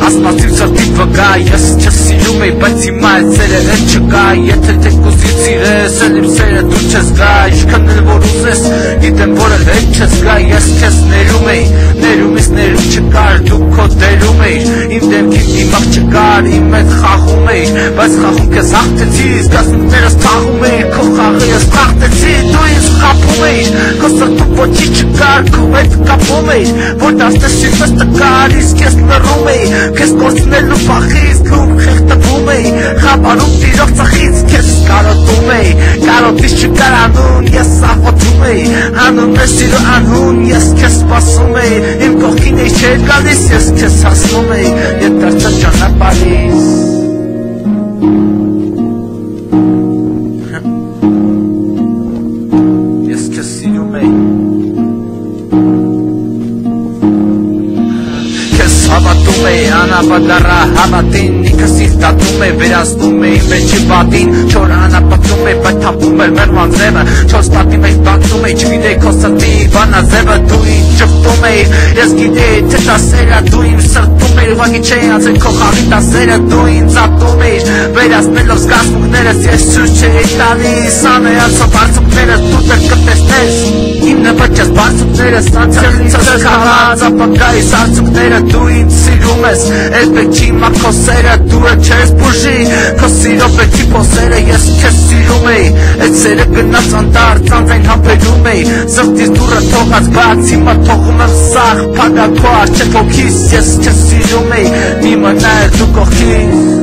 Ասպասիվ սրտիդ վգա, ես չես սիրում էի, բայց հիմա այդ սերը են չկա, եթե թեկուզից սիրես, էլ իմ սերը դու չես գա, ինչքան էլ որ ուզես, գիտեմ որ էլ հետ չես գա, ես քեզ ներում էի, ներումից ներում չկար, դու քո դերում էիր, իմ դեմքին դիմակ չկար, իմ հետ խաղում էիր, բայց խաղում քեզ հաղթեցի, զգացմունքներս թաղում էիր, քո խաղը ես խաղթեցի, դու ինձ խաբում էիր, քո սրտում ոչի չկար, քո հետ կապում էիր, որ դաստես սիրտս տկար, իսկ ես լռում էի, քեզ կորցնելու պախից քում խեղդվում էի, խաբարում տիրող ծխից քեզ կարոտում էի, կարոտից չկար անուն, ես սաղոտում էի, անուն էր սիրո անուն, ես քեզ սպասում էի, իմ կողքին էի չէր գալիս, ես քեզ հասնում էի, ետ դարձա ճանապարհից ես քեզ սիրում էի Հավատում էի, անապադարա հավատին, ինքը սիրտատում է, վերացնում էի մեջի պատին, չորը անապատում է, բայց թապում էր մեր մանձևը, չորս պատի մեջ բացում էի, չգիտեի քո սրտի բանաձևը, դու ինձ ճպտում էիր, ես գիտեի թե տասերը, դու իմ սրտում էիր, ուղղակի չէի անցել քո խաղի տասերը, դու ինձ ատում էիր, վերացնելով զգացմունքներս, ես ցույց չէի տալիս, անեացող բարձունքներս, դու դեռ կտեսնես, իմ նվաճած բարձունքներս, անցյալից ես խաղաց ապագայիս արցունքները, դու ինձ սիրում ես, էլ պետք չի մա քո սերը, դու էլ չես բուժի, քո սիրո պետքի փոսերը, ես քեզ սիրում էի, այդ սերը գնաց անտառ, ծանծային համբերում էի, սրտից դուռը թողած բաց, հիմա թողում եմ սաղ, փագա քո առջև հոգիս, ես քեզ սիրում էի, մի մնա դու կողքիս